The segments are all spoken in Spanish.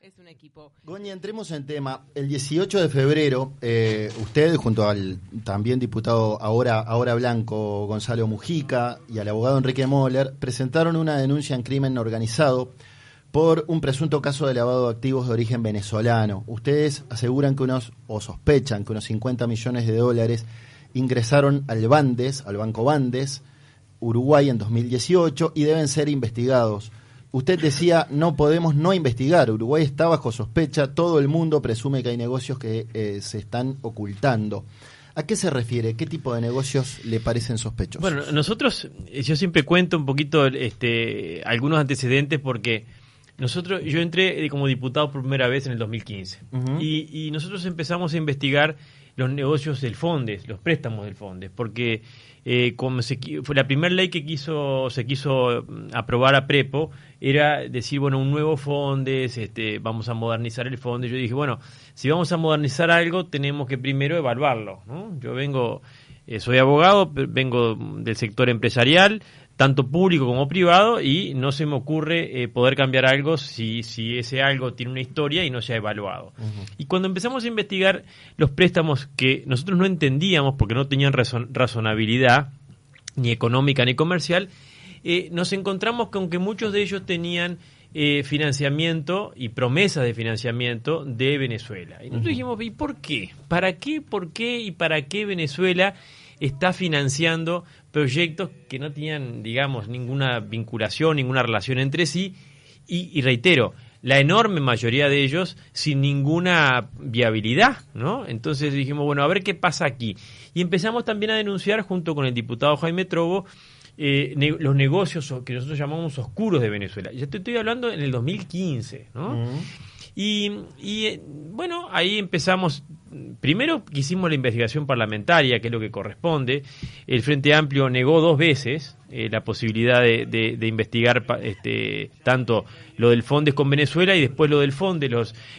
Es un equipo. Goñi, entremos en tema. El 18 de febrero, usted, junto al también diputado ahora blanco Gonzalo Mujica y al abogado Enrique Moller, presentaron una denuncia en crimen organizado por un presunto caso de lavado de activos de origen venezolano. Ustedes aseguran que sospechan que unos 50 millones de dólares ingresaron al Banco Bandes, Uruguay, en 2018 y deben ser investigados. Usted decía, no podemos no investigar, Uruguay está bajo sospecha, todo el mundo presume que hay negocios que se están ocultando. ¿A qué se refiere? ¿Qué tipo de negocios le parecen sospechosos? Bueno, nosotros, yo siempre cuento un poquito algunos antecedentes porque yo entré como diputado por primera vez en el 2015 y nosotros empezamos a investigar los negocios del Fondes, los préstamos del Fondes, porque como fue la primera ley que se quiso aprobar a Prepo, era decir, bueno, un nuevo Fondes, vamos a modernizar el Fondes. Yo dije, bueno, si vamos a modernizar algo, tenemos que primero evaluarlo, ¿no? Yo soy abogado, vengo del sector empresarial, tanto público como privado, y no se me ocurre poder cambiar algo si ese algo tiene una historia y no se ha evaluado. Y cuando empezamos a investigar los préstamos que nosotros no entendíamos porque no tenían razonabilidad ni económica ni comercial, nos encontramos con que muchos de ellos tenían financiamiento y promesas de financiamiento de Venezuela. Y nosotros dijimos, ¿y por qué? ¿Para qué? ¿Por qué? ¿Y para qué Venezuela está financiando proyectos que no tenían, digamos, ninguna vinculación, ninguna relación entre sí? Y reitero, la enorme mayoría de ellos sin ninguna viabilidad, ¿no? Entonces dijimos, bueno, a ver qué pasa aquí. Y empezamos también a denunciar, junto con el diputado Jaime Trobo, los negocios que nosotros llamamos oscuros de Venezuela. Ya te estoy hablando en el 2015, ¿no? Y bueno, ahí empezamos. Primero que hicimos la investigación parlamentaria, que es lo que corresponde. El Frente Amplio negó 2 veces la posibilidad de investigar tanto lo del Fondes con Venezuela y después lo del Fondes,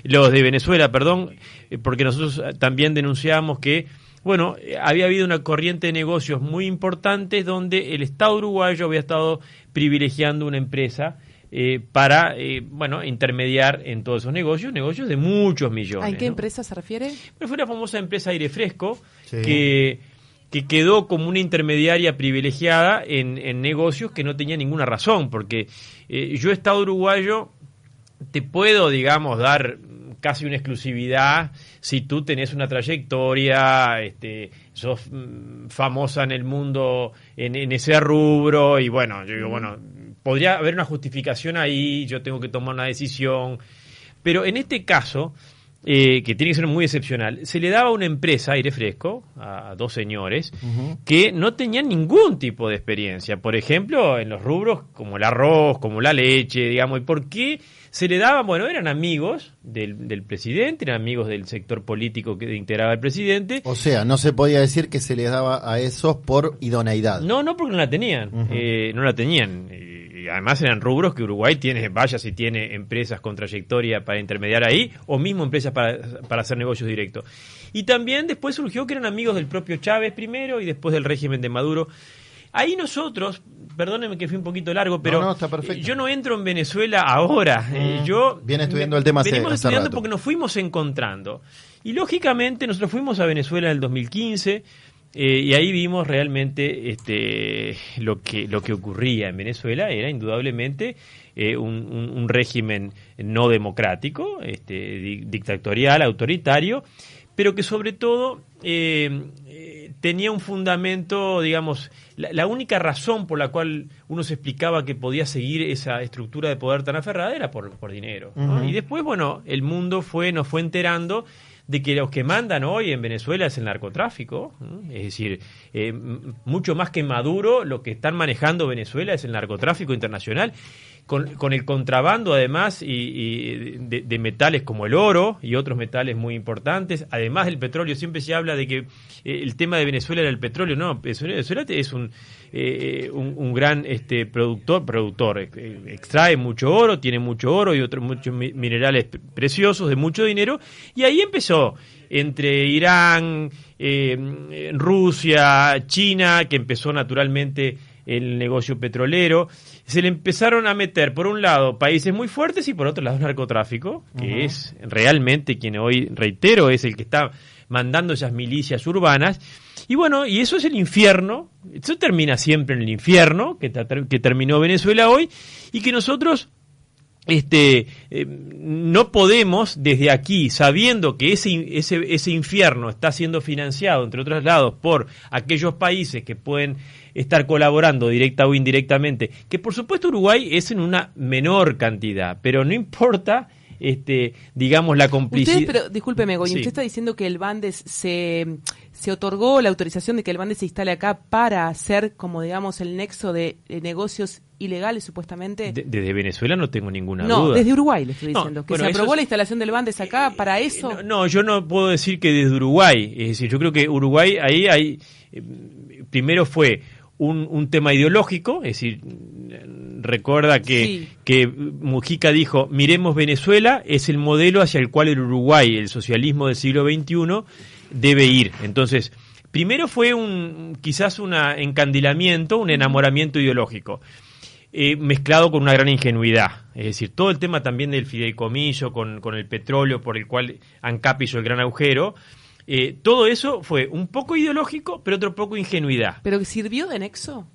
los de Venezuela, perdón, porque nosotros también denunciamos que, bueno, había habido una corriente de negocios muy importantes donde el Estado uruguayo había estado privilegiando una empresa para intermediar en todos esos negocios de muchos millones. ¿A qué empresa se refiere? Bueno, fue la famosa empresa Aire Fresco, sí, que quedó como una intermediaria privilegiada en negocios que no tenía ninguna razón, porque yo, Estado uruguayo, te puedo, digamos, dar casi una exclusividad si tú tenés una trayectoria, sos famosa en el mundo en ese rubro, y bueno, yo digo, bueno, podría haber una justificación ahí, yo tengo que tomar una decisión, pero en este caso, que tiene que ser muy excepcional, se le daba a una empresa, Aire Fresco, a 2 señores, que no tenían ningún tipo de experiencia, por ejemplo, en los rubros como el arroz, como la leche, digamos. ¿Y por qué se le daban? Bueno, eran amigos del presidente, eran amigos del sector político que integraba el presidente. O sea, no se podía decir que se les daba a esos por idoneidad. No, porque no la tenían, no la tenían. Y además eran rubros que Uruguay tiene, vaya si tiene empresas con trayectoria para intermediar ahí, o mismo empresas para hacer negocios directos. Y también después surgió que eran amigos del propio Chávez primero y después del régimen de Maduro. Ahí nosotros, perdónenme que fui un poquito largo, pero no, está perfecto. Yo no entro en Venezuela ahora. Yo viene estudiando el tema hace estudiando rato. Porque nos fuimos encontrando. Y lógicamente nosotros fuimos a Venezuela en el 2015 y ahí vimos realmente lo que ocurría en Venezuela. Era indudablemente un régimen no democrático, dictatorial, autoritario, pero que sobre todo tenía un fundamento, digamos, la única razón por la cual uno se explicaba que podía seguir esa estructura de poder tan aferrada era por dinero, ¿no? Y después, bueno, el mundo nos fue enterando de que los que mandan hoy en Venezuela es el narcotráfico, ¿no? Es decir, mucho más que Maduro, lo que están manejando Venezuela es el narcotráfico internacional, con el contrabando además y de metales como el oro y otros metales muy importantes, además del petróleo. Siempre se habla de que el tema de Venezuela era el petróleo. No, Venezuela es un gran productor, extrae mucho oro, tiene mucho oro y otros muchos minerales preciosos de mucho dinero, y ahí empezó entre Irán, Rusia, China, que empezó naturalmente el negocio petrolero. Se le empezaron a meter, por un lado, países muy fuertes y por otro lado, narcotráfico, que es realmente quien hoy, reitero, es el que está mandando esas milicias urbanas. Y bueno, y eso es el infierno, eso termina siempre en el infierno, que terminó Venezuela hoy, y que nosotros no podemos desde aquí, sabiendo que ese infierno está siendo financiado, entre otros lados, por aquellos países que pueden estar colaborando directa o indirectamente, que por supuesto Uruguay es en una menor cantidad, pero no importa, digamos, la complicidad. Pero discúlpeme, Goy, sí. Usted está diciendo que el Bandes se otorgó la autorización de que el Bandes se instale acá para hacer, como digamos, el nexo de negocios ilegales, supuestamente. Desde Venezuela no tengo ninguna duda. No, desde Uruguay le estoy diciendo. Que se aprobó la instalación del Bandes acá para eso. No, yo no puedo decir que desde Uruguay. Es decir, yo creo que Uruguay ahí hay. Primero fue un tema ideológico, es decir, recuerda que Mujica dijo, miremos Venezuela, es el modelo hacia el cual el Uruguay, el socialismo del siglo XXI, debe ir. Entonces, primero fue quizás un encandilamiento, un enamoramiento ideológico, mezclado con una gran ingenuidad. Es decir, todo el tema también del fideicomiso con el petróleo por el cual ANCAP hizo el gran agujero. Todo eso fue un poco ideológico, pero otro poco ingenuidad. ¿Pero que sirvió de nexo?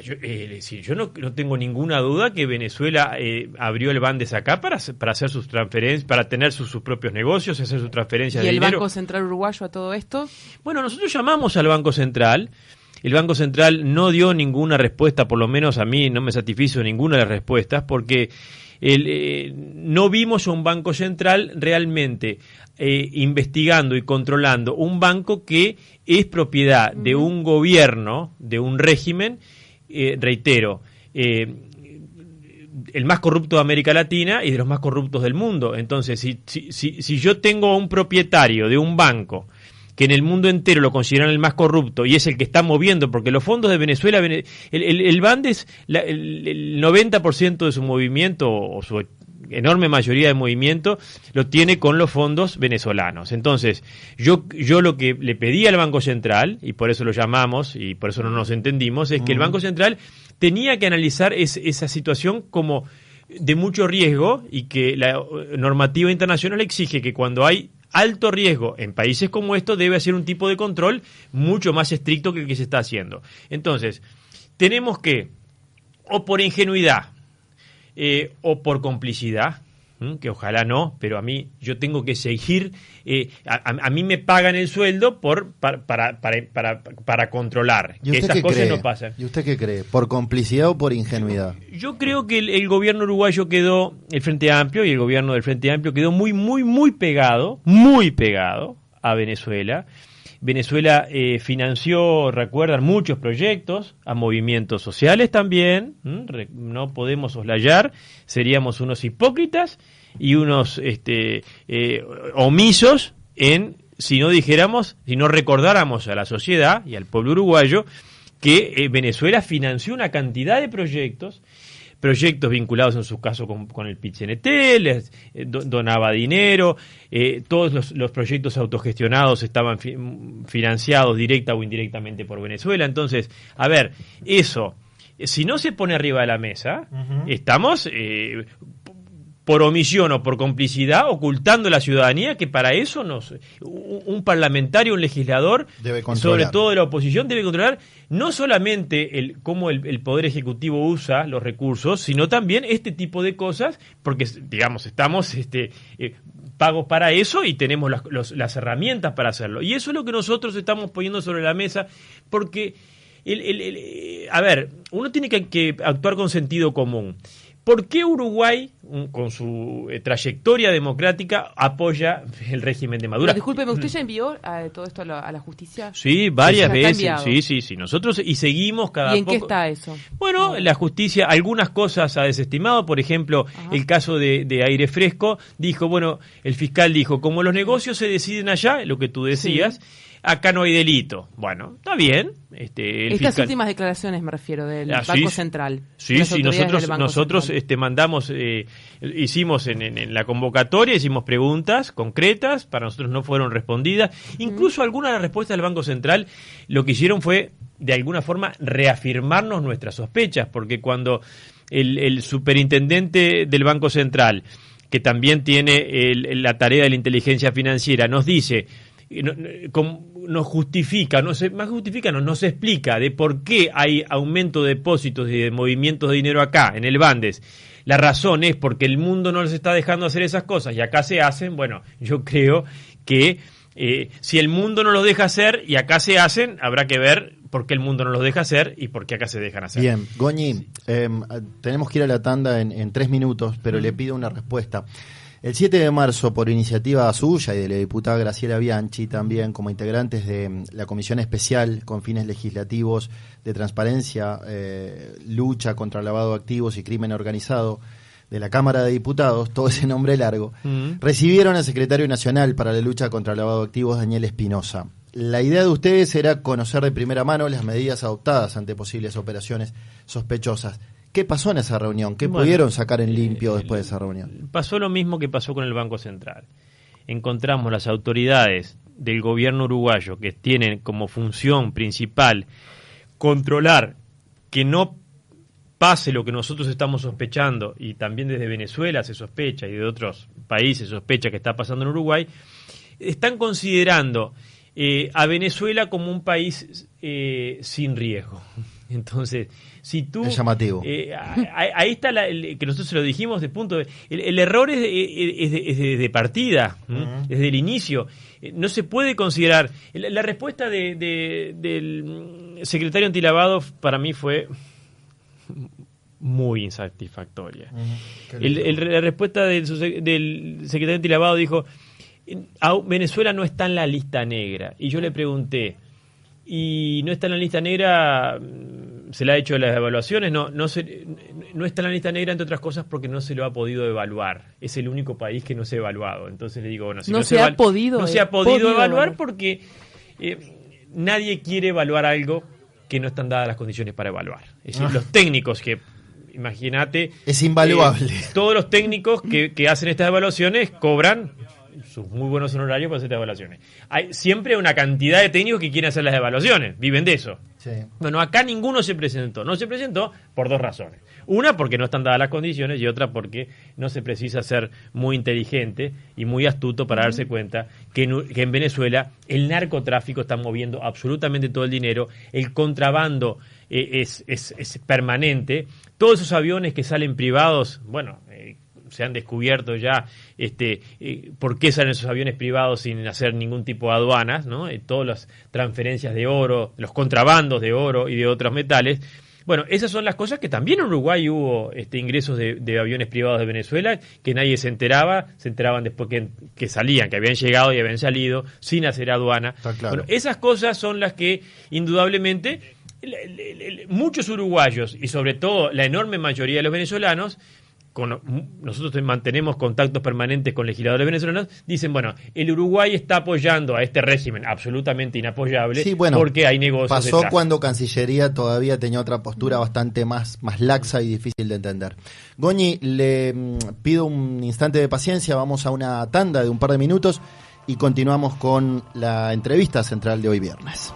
Yo no tengo ninguna duda que Venezuela abrió el Bandes acá para hacer sus transferencias, para tener sus propios negocios, hacer sus transferencias de dinero. ¿Y el Banco Central Uruguayo a todo esto? Bueno, nosotros llamamos al Banco Central. El Banco Central no dio ninguna respuesta, por lo menos a mí no me satisfizo ninguna de las respuestas, porque no vimos a un Banco Central realmente investigando y controlando un banco que es propiedad de un gobierno, de un régimen, reitero, el más corrupto de América Latina y de los más corruptos del mundo. Entonces, si yo tengo un propietario de un banco que en el mundo entero lo consideran el más corrupto y es el que está moviendo, porque los fondos de Venezuela, el Bandes, el 90% de su movimiento, o su enorme mayoría de movimiento, lo tiene con los fondos venezolanos. Entonces, yo lo que le pedí al Banco Central, y por eso lo llamamos, y por eso no nos entendimos, es que el Banco Central tenía que analizar esa situación como de mucho riesgo, y que la normativa internacional exige que cuando hay alto riesgo en países como estos debe hacer un tipo de control mucho más estricto que el que se está haciendo. Entonces, tenemos que, o por ingenuidad, o por complicidad, que ojalá no, pero yo tengo que seguir, a mí me pagan el sueldo para controlar, que esas cosas no pasan. ¿Y usted qué cree? ¿Por complicidad o por ingenuidad? Yo creo que el gobierno uruguayo quedó, el Frente Amplio y el gobierno del Frente Amplio quedó muy pegado a Venezuela. Venezuela financió, recuerdan, muchos proyectos, a movimientos sociales también, no podemos soslayar, seríamos unos hipócritas y unos omisos si no recordáramos a la sociedad y al pueblo uruguayo que Venezuela financió una cantidad de proyectos vinculados en su caso con el PIT-CNT, les donaba dinero, todos los proyectos autogestionados estaban financiados directa o indirectamente por Venezuela. Entonces, a ver, eso, si no se pone arriba de la mesa, estamos por omisión o por complicidad ocultando a la ciudadanía que para eso un parlamentario, un legislador, sobre todo de la oposición, debe controlar no solamente cómo el Poder Ejecutivo usa los recursos, sino también este tipo de cosas, porque, digamos, estamos pagos para eso y tenemos las herramientas para hacerlo. Y eso es lo que nosotros estamos poniendo sobre la mesa, porque, a ver, uno tiene que actuar con sentido común. ¿Por qué Uruguay, con su trayectoria democrática, apoya el régimen de Maduro? Pero, discúlpeme, ¿usted ya envió todo esto a la justicia? Sí, varias veces. Sí. Nosotros seguimos cada poco. ¿Y en qué está eso? Bueno, la justicia algunas cosas ha desestimado. Por ejemplo, el caso de Aire Fresco, el fiscal dijo, como los negocios se deciden allá, lo que tú decías, acá no hay delito. Bueno, está bien. Estas últimas declaraciones me refiero del Banco Central. Sí, nosotros mandamos, hicimos en la convocatoria, hicimos preguntas concretas, para nosotros no fueron respondidas. Incluso algunas de las respuestas del Banco Central lo que hicieron fue de alguna forma reafirmarnos nuestras sospechas, porque cuando el superintendente del Banco Central, que también tiene la tarea de la inteligencia financiera, nos dice, nos justifica, nos explica de por qué hay aumento de depósitos y de movimientos de dinero acá, en el Bandes. La razón es porque el mundo no les está dejando hacer esas cosas y acá se hacen. Bueno, yo creo que si el mundo no los deja hacer y acá se hacen, habrá que ver por qué el mundo no los deja hacer y por qué acá se dejan hacer. Bien, Goñi, tenemos que ir a la tanda en 3 minutos, pero le pido una respuesta. El 7 de marzo, por iniciativa suya y de la diputada Graciela Bianchi, también como integrantes de la Comisión Especial con fines legislativos de transparencia, lucha contra el lavado de activos y crimen organizado de la Cámara de Diputados, todo ese nombre largo, recibieron al secretario nacional para la lucha contra el lavado de activos, Daniel Espinosa. La idea de ustedes era conocer de primera mano las medidas adoptadas ante posibles operaciones sospechosas. ¿Qué pasó en esa reunión? ¿Qué pudieron sacar en limpio después de esa reunión? Pasó lo mismo que pasó con el Banco Central. Encontramos las autoridades del gobierno uruguayo que tienen como función principal controlar que no pase lo que nosotros estamos sospechando, y también desde Venezuela se sospecha y de otros países se sospecha que está pasando en Uruguay. Están considerando a Venezuela como un país sin riesgo. Entonces, si tú... Es llamativo. Ahí está que nosotros se lo dijimos de punto de... El error es de partida, desde el inicio. No se puede considerar... La respuesta del secretario antilavado para mí fue muy insatisfactoria. La respuesta del secretario antilavado dijo: Venezuela no está en la lista negra. Y yo le pregunté, ¿y no está en la lista negra? ¿Se le ha hecho las evaluaciones? No está en la lista negra, entre otras cosas, porque no se lo ha podido evaluar. Es el único país que no se ha evaluado. Entonces le digo, bueno, si no se ha podido evaluar porque nadie quiere evaluar algo que no están dadas las condiciones para evaluar. Es decir, los técnicos que... Imagínate... Es invaluable. Todos los técnicos que hacen estas evaluaciones cobran sus muy buenos honorarios para hacer estas evaluaciones. Hay siempre una cantidad de técnicos que quieren hacer las evaluaciones, viven de eso. Sí. Bueno, acá ninguno se presentó. No se presentó por 2 razones. Una, porque no están dadas las condiciones, y otra, porque no se precisa ser muy inteligente y muy astuto para darse cuenta que en Venezuela el narcotráfico está moviendo absolutamente todo el dinero, el contrabando es permanente. Todos esos aviones que salen privados, bueno... se han descubierto ya por qué salen esos aviones privados sin hacer ningún tipo de aduanas, ¿no? Todas las transferencias de oro, los contrabandos de oro y de otros metales. Bueno, esas son las cosas que también en Uruguay hubo ingresos de aviones privados de Venezuela que nadie se enteraban después que salían, que habían llegado y habían salido sin hacer aduana. Está claro. Bueno, esas cosas son las que indudablemente muchos uruguayos y sobre todo la enorme mayoría de los venezolanos, nosotros mantenemos contactos permanentes con legisladores venezolanos, dicen, bueno, el Uruguay está apoyando a este régimen absolutamente inapoyable, sí, bueno, porque hay negocios pasó detrás. Cuando Cancillería todavía tenía otra postura bastante más laxa y difícil de entender. Goñi, le pido un instante de paciencia, vamos a una tanda de un par de minutos y continuamos con la entrevista central de hoy viernes.